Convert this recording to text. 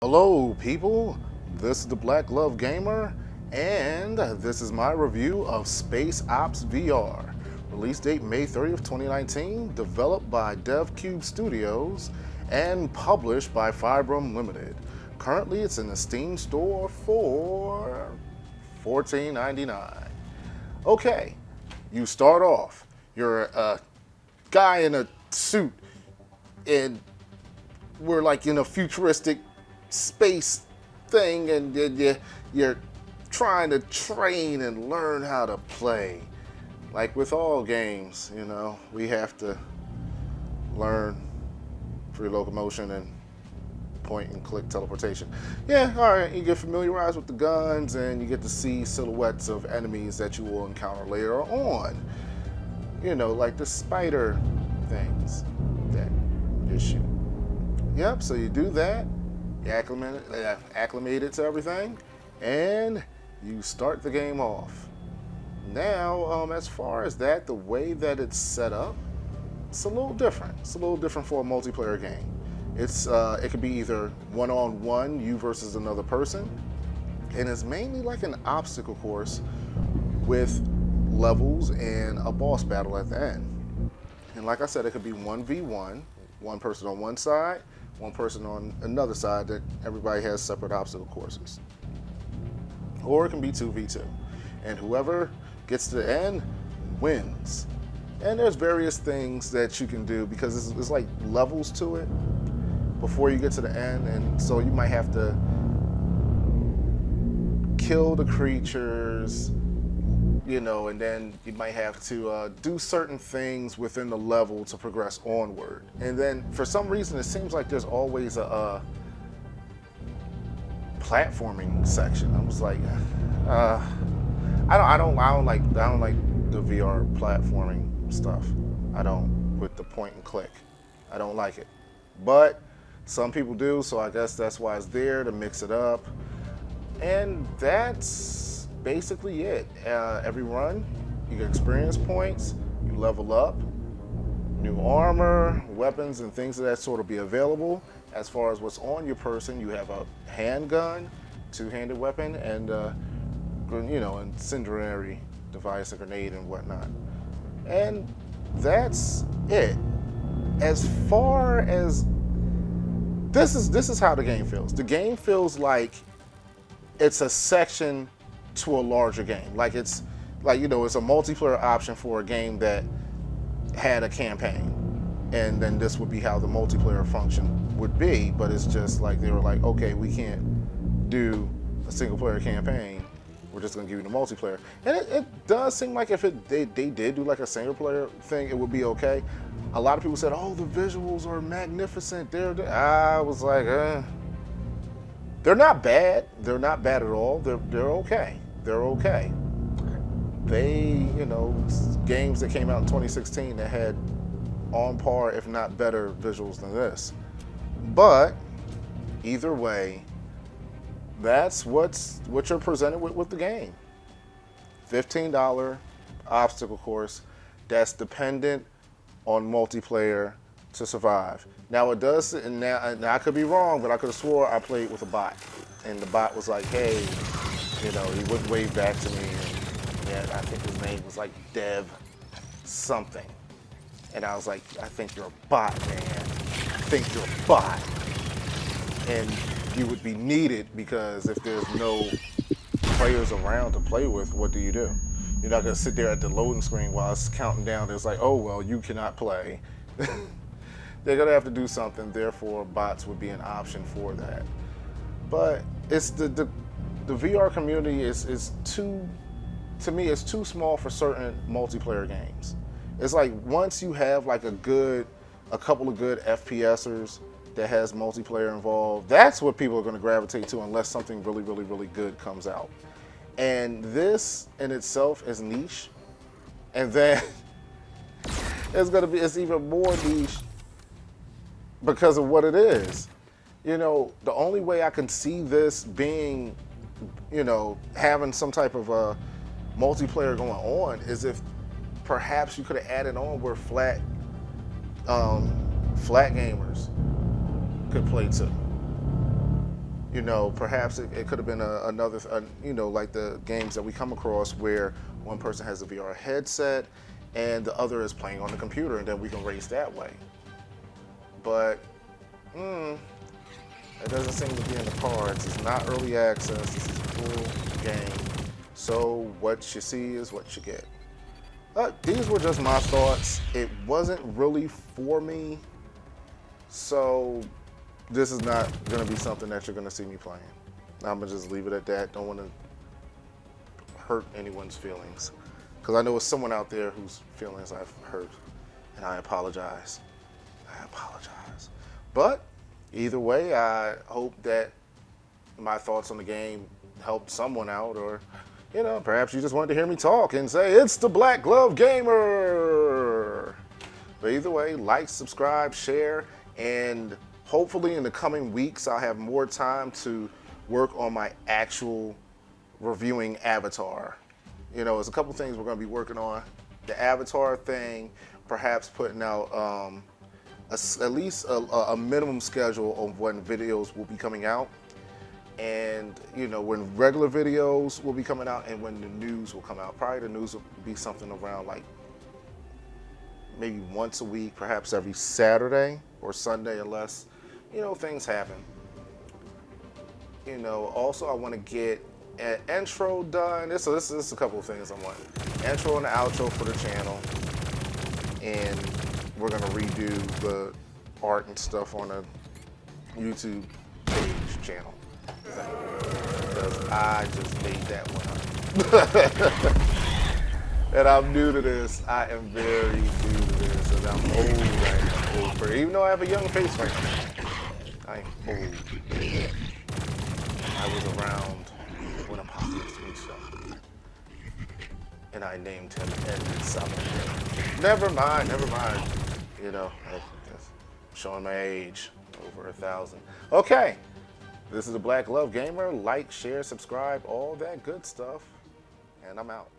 Hello, people. This is the Black Glove Gamer, and this is my review of Space Ops VR. Release date May 30th, 2019, developed by DevCube Studios and published by Fibrum Limited. Currently, it's in the Steam store for $14.99. Okay, you start off. You're a guy in a suit, and we're like in a futuristic space thing, and you're trying to train and learn how to play. Like with all games, we have to learn free locomotion and point and click teleportation. Yeah, all right, you get familiarized with the guns and you get to see silhouettes of enemies that you will encounter later on. Like the spider things that you shoot. Yep, so you do that, you acclimate it to everything, and you start the game off. Now, as far as that, the way that it's set up, it's a little different. It's a little different for a multiplayer game. It could be either one-on-one, you versus another person, and it's mainly like an obstacle course with levels and a boss battle at the end. And like I said, it could be 1v1, one person on one side, one person on another side, that everybody has separate obstacle courses. Or it can be 2v2. And whoever gets to the end wins. And there's various things that you can do because it's like levels to it before you get to the end. And so you might have to kill the creatures, and then you might have to do certain things within the level to progress onward. And then for some reason, it seems like there's always a platforming section. I was like, I don't like the VR platforming stuff. I don't, with the point and click. I don't like it. But some people do, so I guess that's why it's there, to mix it up. And that's basically it. Every run, you get experience points, you level up, new armor, weapons, and things of that sort will be available. As far as what's on your person, you have a handgun, two-handed weapon, and incendiary device, a grenade, and whatnot. And that's it. As far as this is how the game feels. The game feels like it's a section to a larger game. Like it's a multiplayer option for a game that had a campaign. And then this would be how the multiplayer function would be, but it's just like they were like, okay, we can't do a single player campaign. We're just gonna give you the multiplayer. And it does seem like if they did do like a single player thing, it would be okay. A lot of people said, oh, the visuals are magnificent. I was like, they're not bad. They're not bad at all. They're okay. They're okay. Games that came out in 2016 that had on par, if not better, visuals than this. But either way, that's what you're presented with the game. $15 obstacle course that's dependent on multiplayer to survive. Now it does, and now I could be wrong, but I could have swore I played with a bot, and the bot was like, hey, he wouldn't wave back to me, and I think his name was like Dev something, and I was like, I think you're a bot, man. I think you're a bot, and you would be needed because if there's no players around to play with, what do? You're not gonna sit there at the loading screen while it's counting down. It's like, oh well, you cannot play. They're gonna have to do something. Therefore, bots would be an option for that. But it's the VR community is too, to me, it's too small for certain multiplayer games. It's like once you have like a couple of good FPSers that has multiplayer involved, that's what people are going to gravitate to unless something really, really, really good comes out. And this in itself is niche, and then it's even more niche because of what it is. The only way I can see this being, having some type of a multiplayer going on is if perhaps you could have added on where flat gamers could play too. You know, perhaps it could have been another, you know, like the games that we come across where one person has a VR headset and the other is playing on the computer, and then we can race that way. But, it doesn't seem to be in the cards. It's not early access. This is a full game. So what you see is what you get. These were just my thoughts. It wasn't really for me. So this is not going to be something that you're going to see me playing. I'm going to just leave it at that. Don't want to hurt anyone's feelings. Because I know it's someone out there whose feelings I've hurt. And I apologize. I apologize. But either way, I hope that my thoughts on the game helped someone out, or, you know, perhaps you just wanted to hear me talk and say, it's the Black Glove Gamer. But either way, like, subscribe, share, and hopefully in the coming weeks, I'll have more time to work on my actual reviewing Avatar. You know, there's a couple things we're going to be working on. The Avatar thing, perhaps putting out at least a minimum schedule of when videos will be coming out, and you know, when regular videos will be coming out and when the news will come out. Probably the news will be something around like maybe once a week, perhaps every Saturday or Sunday, unless, you know, things happen. You know, also I want to get an intro done. This is a couple of things I want. Intro and the outro for the channel, and we're gonna redo the art and stuff on a YouTube page channel thing, because I just made that one up. And I'm new to this. I am very new to this, and I'm old right now. Old, even though I have a young face right now, I am old. I was around when Apocalypse reached up, and I named him Edward Summer. Never mind. You know, just showing my age, over 1,000. Okay, this is the Black Glove Gamer. Like, share, subscribe, all that good stuff, and I'm out.